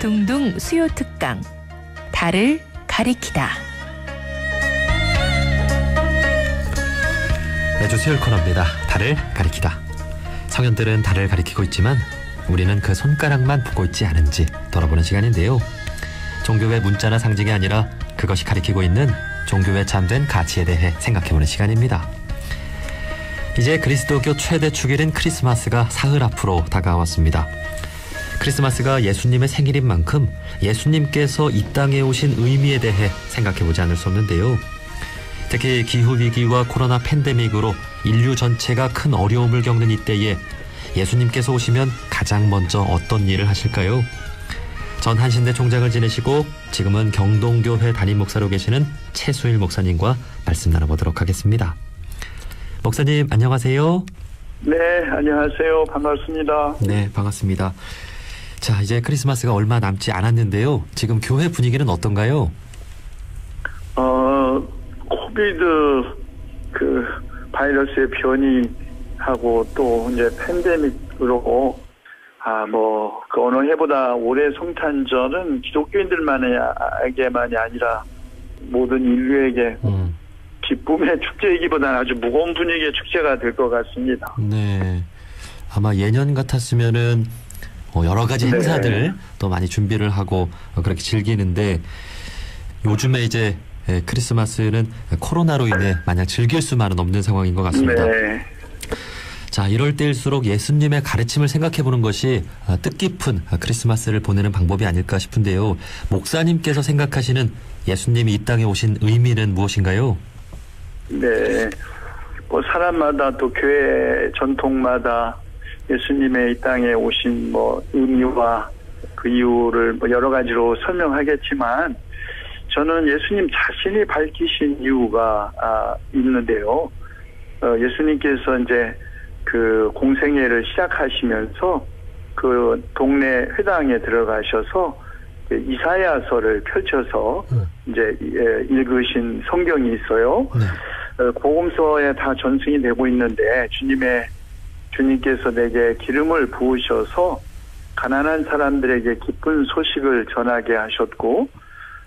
둥둥 수요 특강. 달을 가리키다. 매주 수요일 코너입니다. 달을 가리키다. 성현들은 달을 가리키고 있지만 우리는 그 손가락만 보고 있지 않은지 돌아보는 시간인데요. 종교의 문자나 상징이 아니라 그것이 가리키고 있는 종교의 참된 가치에 대해 생각해보는 시간입니다. 이제 그리스도교 최대 축일인 크리스마스가 사흘 앞으로 다가왔습니다. 크리스마스가 예수님의 생일인 만큼 예수님께서 이 땅에 오신 의미에 대해 생각해보지 않을 수 없는데요. 특히 기후위기와 코로나 팬데믹으로 인류 전체가 큰 어려움을 겪는 이때에 예수님께서 오시면 가장 먼저 어떤 일을 하실까요? 전 한신대 총장을 지내시고 지금은 경동교회 담임 목사로 계시는 최수일 목사님과 말씀 나눠보도록 하겠습니다. 목사님 안녕하세요. 네, 안녕하세요. 반갑습니다. 네, 반갑습니다. 자, 이제 크리스마스가 얼마 남지 않았는데요. 지금 교회 분위기는 어떤가요? 코비드 바이러스의 변이하고 또 이제 팬데믹으로 그 어느 해보다 올해 성탄절은 기독교인들만에게만이 아니라 모든 인류에게 기쁨의 축제이기보다는 아주 무거운 분위기의 축제가 될 것 같습니다. 네, 아마 예년 같았으면은 여러 가지 행사들 또 많이 준비를 하고 그렇게 즐기는데 요즘에 이제 크리스마스는 코로나로 인해 마냥 즐길 수만은 없는 상황인 것 같습니다. 네. 자, 이럴 때일수록 예수님의 가르침을 생각해보는 것이 뜻깊은 크리스마스를 보내는 방법이 아닐까 싶은데요. 목사님께서 생각하시는 예수님이 이 땅에 오신 의미는 무엇인가요? 네, 사람마다 또 교회 전통마다 예수님의 이 땅에 오신 의미와 그 이유를 여러 가지로 설명하겠지만 저는 예수님 자신이 밝히신 이유가 있는데요. 예수님께서 이제 그 공생애를 시작하시면서 그 동네 회당에 들어가셔서 이사야서를 펼쳐서 이제 읽으신 성경이 있어요. 복음서에 다 전승이 되고 있는데 주님께서 내게 기름을 부으셔서 가난한 사람들에게 기쁜 소식을 전하게 하셨고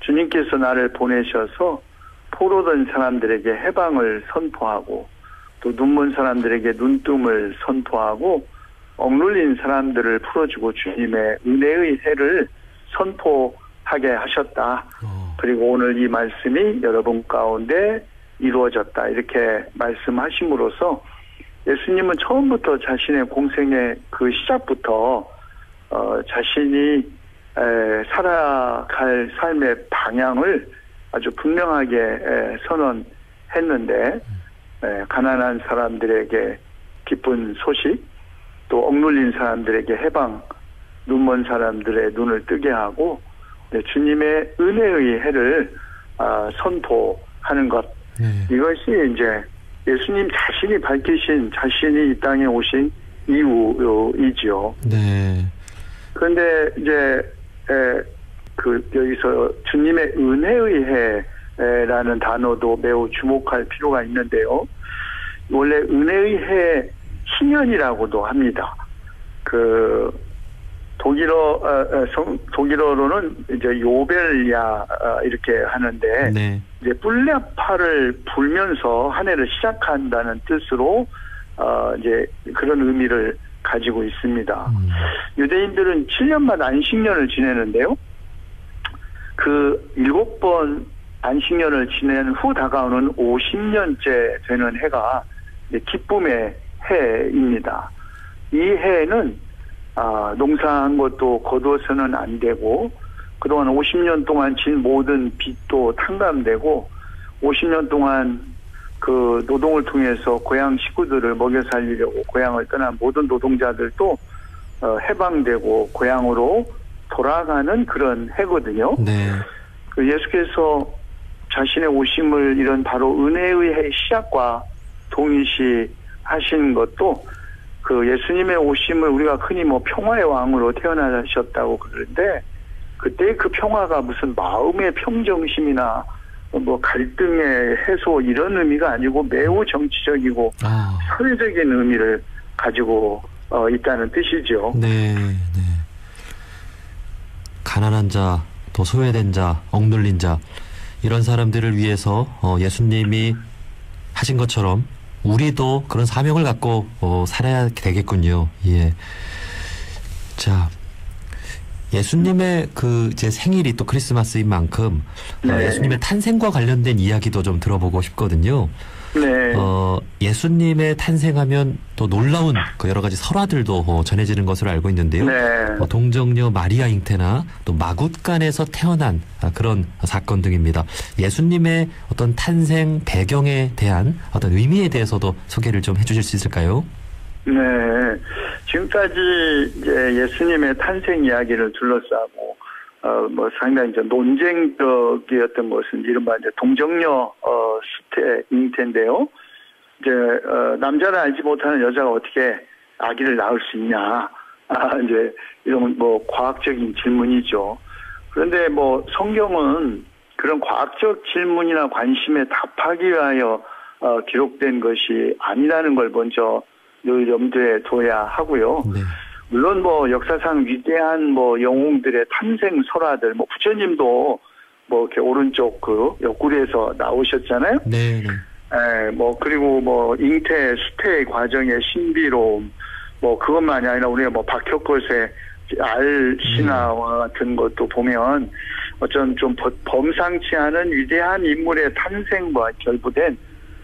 주님께서 나를 보내셔서 포로된 사람들에게 해방을 선포하고 또 눈먼 사람들에게 눈뜸을 선포하고 억눌린 사람들을 풀어주고 주님의 은혜의 해를 선포하게 하셨다. 그리고 오늘 이 말씀이 여러분 가운데 이루어졌다. 이렇게 말씀하심으로써 예수님은 처음부터 자신의 공생의 그 시작부터 자신이 살아갈 삶의 방향을 아주 분명하게 선언했는데 가난한 사람들에게 기쁜 소식, 또 억눌린 사람들에게 해방, 눈먼 사람들의 눈을 뜨게 하고 주님의 은혜의 해를 선포하는 것. 이것이 이제 예수님 자신이 밝히신 자신이 이 땅에 오신 이유이지요. 네. 그런데 이제 여기서 주님의 은혜의 해라는 단어도 매우 주목할 필요가 있는데요. 원래 은혜의 해 신년이라고도 합니다. 그 독일어로는 이제 요벨야 이렇게 하는데 이제 뿔레파를 불면서 한 해를 시작한다는 뜻으로 이제 그런 의미를 가지고 있습니다. 유대인들은 7년마다 안식년을 지내는데요. 그 7번 안식년을 지낸 후 다가오는 50년째 되는 해가 기쁨의 해입니다. 이 해에는 농사한 것도 거두어서는 안 되고 그동안 50년 동안 진 모든 빚도 탕감되고 50년 동안 그 노동을 통해서 고향 식구들을 먹여 살리려고 고향을 떠난 모든 노동자들도 해방되고 고향으로 돌아가는 그런 해거든요. 그 예수께서 자신의 오심을 이런 바로 은혜의 해 시작과 동일시 하신 것도 그 예수님의 오심을 우리가 흔히 평화의 왕으로 태어나셨다고 그러는데 그때 그 평화가 무슨 마음의 평정심이나 갈등의 해소 이런 의미가 아니고 매우 정치적이고 사회적인 의미를 가지고 있다는 뜻이죠. 가난한 자, 또 소외된 자, 억눌린 자 이런 사람들을 위해서 예수님이 하신 것처럼 우리도 그런 사명을 갖고 살아야 되겠군요. 예. 자, 예수님의 제 생일이 또 크리스마스인 만큼 네. 예수님의 탄생과 관련된 이야기도 좀 들어보고 싶거든요. 네. 예수님의 탄생하면 또 놀라운 여러 가지 설화들도 전해지는 것으로 알고 있는데요. 네. 동정녀 마리아 잉태나 또 마굿간에서 태어난 그런 사건 등입니다. 예수님의 어떤 탄생 배경에 대한 어떤 의미에 대해서도 소개를 좀 해주실 수 있을까요? 네. 지금까지 이제 예수님의 탄생 이야기를 둘러싸고 상당히 이제 논쟁적이었던 것은 이른바 이제 동정녀 수태 잉태인데요. 이제 남자를 알지 못하는 여자가 어떻게 아기를 낳을 수 있냐? 이제 이런 과학적인 질문이죠. 그런데 성경은 그런 과학적 질문이나 관심에 답하기 위하여 기록된 것이 아니라는 걸 먼저 늘 염두에 둬야 하고요. 네. 물론 역사상 위대한 영웅들의 탄생 설화들, 부처님도 이렇게 오른쪽 옆구리에서 나오셨잖아요. 네. 그리고 잉태 수태의 과정의 신비로움, 그것만이 아니라 우리가 박혁것의 알 신화와 같은 것도 보면 어쩐 좀 범상치 않은 위대한 인물의 탄생과 결부된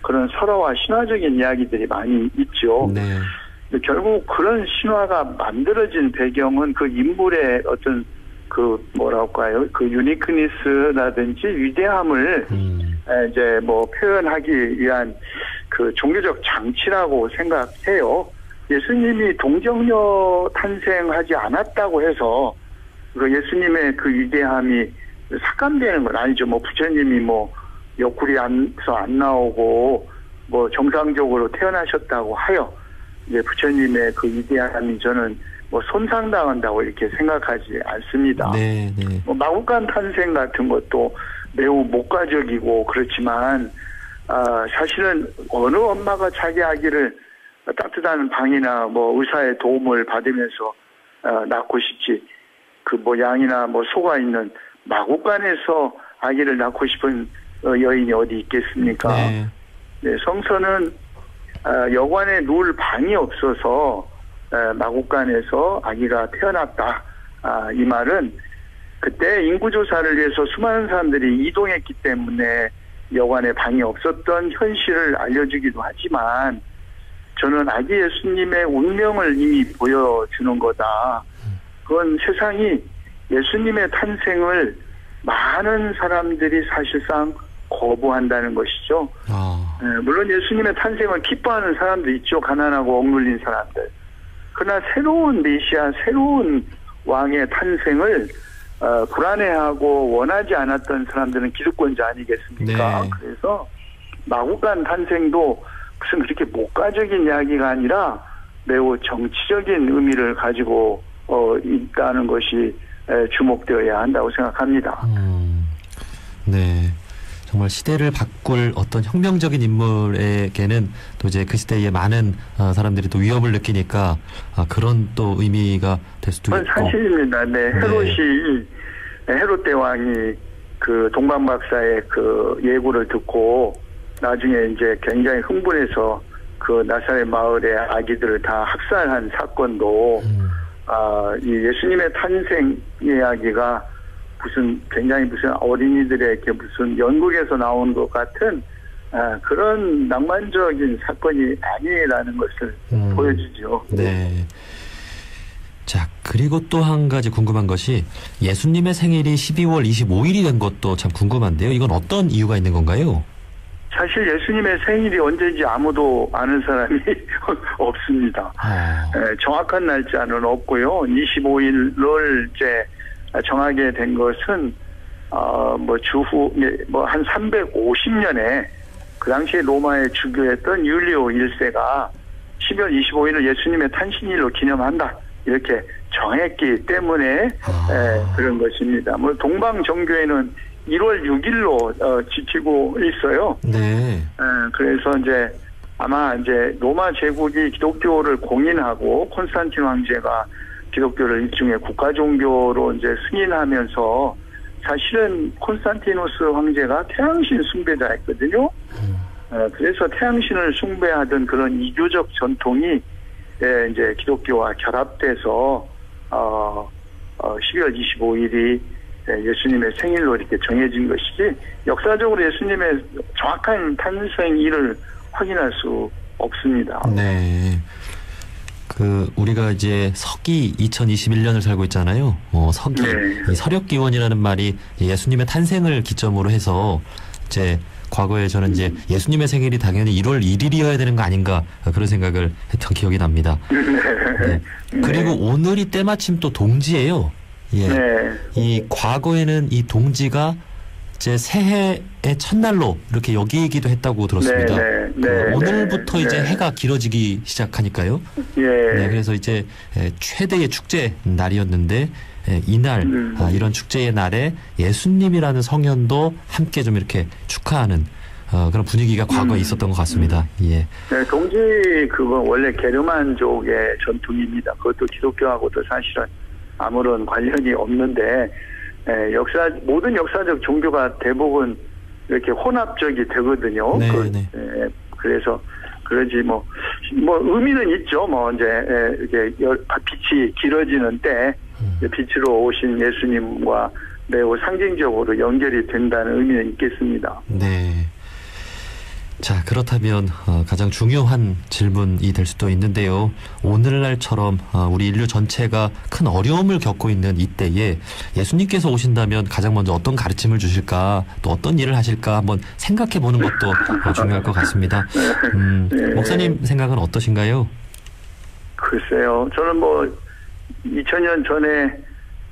그런 설화와 신화적인 이야기들이 많이 있죠. 네. 결국 그런 신화가 만들어진 배경은 그 인물의 어떤 그 유니크니스라든지 위대함을 이제 표현하기 위한 그 종교적 장치라고 생각해요. 예수님이 동정녀 탄생하지 않았다고 해서 예수님의 그 위대함이 삭감되는 건 아니죠. 부처님이 옆구리에서 안 나오고 정상적으로 태어나셨다고 하여 이제 부처님의 그 위대함이 저는 손상당한다고 이렇게 생각하지 않습니다. 네. 마구간 탄생 같은 것도 매우 목가적이고 그렇지만 사실은 어느 엄마가 자기 아기를 따뜻한 방이나 의사의 도움을 받으면서 낳고 싶지 양이나 소가 있는 마구간에서 아기를 낳고 싶은 여인이 어디 있겠습니까? 네. 네, 성서는 여관에 누울 방이 없어서 마구간에서 아기가 태어났다. 이 말은 그때 인구조사를 위해서 수많은 사람들이 이동했기 때문에 여관에 방이 없었던 현실을 알려주기도 하지만 저는 아기 예수님의 운명을 이미 보여주는 거다. 그건 세상이 예수님의 탄생을 많은 사람들이 사실상 거부한다는 것이죠. 물론 예수님의 탄생을 기뻐하는 사람도 있죠. 가난하고 억눌린 사람들. 그러나 새로운 메시아, 새로운 왕의 탄생을 불안해하고 원하지 않았던 사람들은 기득권자 아니겠습니까? 네. 그래서 마구간 탄생도 무슨 그렇게 목가적인 이야기가 아니라 매우 정치적인 의미를 가지고 있다는 것이 주목되어야 한다고 생각합니다. 네. 정말 시대를 바꿀 어떤 혁명적인 인물에게는 또 이제 그 시대에 많은 사람들이 또 위협을 느끼니까 그런 또 의미가 될 수도 있고. 사실입니다. 네. 헤롯 대왕이 그 동방박사의 그 예고를 듣고 나중에 이제 굉장히 흥분해서 그 나사렛 마을의 아기들을 다 학살한 사건도 이 예수님의 탄생 이야기가 굉장히 어린이들에게 연극에서 나온 것 같은 그런 낭만적인 사건이 아니라는 것을 보여주죠. 네. 자, 그리고 또 한 가지 궁금한 것이 예수님의 생일이 12월 25일이 된 것도 참 궁금한데요. 이건 어떤 이유가 있는 건가요? 사실 예수님의 생일이 언제인지 아무도 아는 사람이 없습니다. 정확한 날짜는 없고요. 25일을 이제 정하게 된 것은 주후 한 350년에 그 당시에 로마에 주교했던 율리오 1세가 12월 25일을 예수님의 탄신일로 기념한다 이렇게 정했기 때문에 그런 것입니다. 동방 정교회는 1월 6일로 지키고 있어요. 네. 그래서 이제 아마 이제 로마 제국이 기독교를 공인하고 콘스탄틴 황제가 기독교를 일종의 국가 종교로 이제 승인하면서 사실은 콘스탄티누스 황제가 태양신 숭배자였거든요. 그래서 태양신을 숭배하던 그런 이교적 전통이 이제 기독교와 결합돼서 12월 25일이 예수님의 생일로 이렇게 정해진 것이지 역사적으로 예수님의 정확한 탄생일을 확인할 수 없습니다. 네. 우리가 이제 서기 2021년을 살고 있잖아요. 서기. 네. 이 서력기원이라는 말이 예수님의 탄생을 기점으로 해서 이제 과거에 저는 이제 예수님의 생일이 당연히 1월 1일이어야 되는 거 아닌가 그런 생각을 했던 기억이 납니다. 네. 그리고 오늘이 때마침 또 동지예요. 예. 네. 이 과거에는 이 동지가 이제 새해의 첫날로 이렇게 여기기도 했다고 들었습니다. 오늘부터 이제 해가 길어지기 시작하니까요. 예. 네, 그래서 이제 최대의 축제 날이었는데 이날 이런 축제의 날에 예수님이라는 성현도 함께 좀 이렇게 축하하는 그런 분위기가 과거에 있었던 것 같습니다. 예. 네, 동지 그건 원래 게르만족의 전통입니다. 그것도 기독교하고도 사실은 아무런 관련이 없는데 모든 역사적 종교가 대부분 이렇게 혼합적이 되거든요. 네, 그래서 그러지 뭐 의미는 있죠. 이제 이렇게 빛이 길어지는 때 빛으로 오신 예수님과 매우 상징적으로 연결이 된다는 의미는 있겠습니다. 네. 자, 그렇다면 가장 중요한 질문이 될 수도 있는데요. 오늘날처럼 우리 인류 전체가 큰 어려움을 겪고 있는 이때에 예수님께서 오신다면 가장 먼저 어떤 가르침을 주실까, 또 어떤 일을 하실까 한번 생각해 보는 것도 중요할 것 같습니다. 목사님 생각은 어떠신가요? 글쎄요. 저는 2000년 전에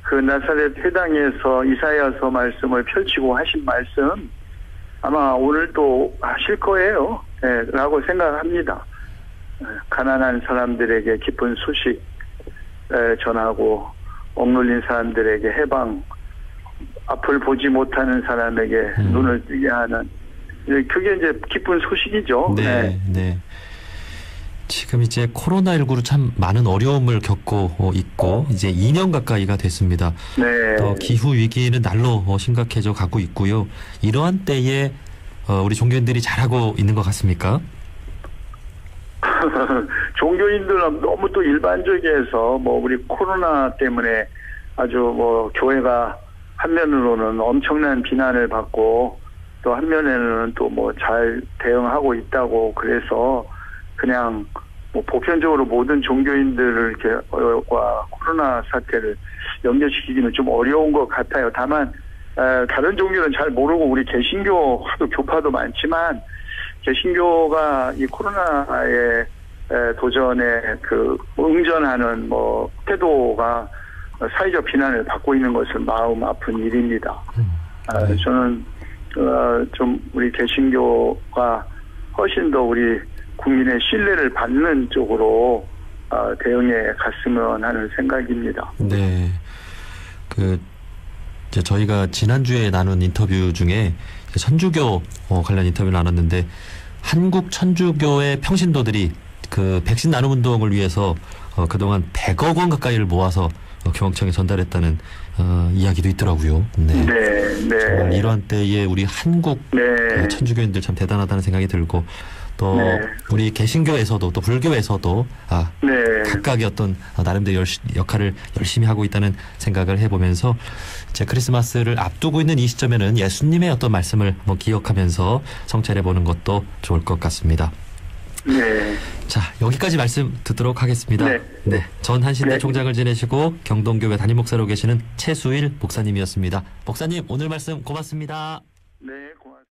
그 나사렛 회당에서 이사야서 말씀을 펼치고 하신 말씀 아마 오늘도 하실 거예요. 라고 생각합니다. 가난한 사람들에게 기쁜 소식 전하고 억눌린 사람들에게 해방, 앞을 보지 못하는 사람에게 눈을 뜨게 하는 그게 이제 기쁜 소식이죠. 네. 지금 이제 코로나19로 참 많은 어려움을 겪고 있고 이제 2년 가까이가 됐습니다. 네. 또 기후 위기는 날로 심각해져 가고 있고요. 이러한 때에 우리 종교인들이 잘하고 있는 것 같습니까? 종교인들은 너무 또 일반적이어서 우리 코로나 때문에 아주 교회가 한면으로는 엄청난 비난을 받고 또 한면에는 또 잘 대응하고 있다고 그래서 그냥 보편적으로 모든 종교인들을 이렇게 코로나 사태를 연결시키기는 좀 어려운 것 같아요. 다만 다른 종교는 잘 모르고 우리 개신교 교파도 많지만 개신교가 이 코로나의 도전에 응전하는 태도가 사회적 비난을 받고 있는 것은 마음 아픈 일입니다. 저는 좀 우리 개신교가 훨씬 더 우리 국민의 신뢰를 받는 쪽으로 대응해 갔으면 하는 생각입니다. 네. 이제 저희가 지난주에 나눈 인터뷰 중에 천주교 관련 인터뷰를 나눴는데 한국 천주교의 평신도들이 백신 나눔 운동을 위해서 그동안 100억 원 가까이를 모아서 교황청에 전달했다는 이야기도 있더라고요. 네. 정말 이러한 때에 우리 한국 천주교인들 참 대단하다는 생각이 들고 또 우리 개신교에서도 또 불교에서도 각각의 어떤 나름대로 역할을 열심히 하고 있다는 생각을 해보면서 이제 크리스마스를 앞두고 있는 이 시점에는 예수님의 어떤 말씀을 기억하면서 성찰해보는 것도 좋을 것 같습니다. 네. 자, 여기까지 말씀 듣도록 하겠습니다. 네. 전 한신대 총장을 지내시고 경동교회 담임 목사로 계시는 최수일 목사님이었습니다. 목사님, 오늘 말씀 고맙습니다. 네, 고맙습니다.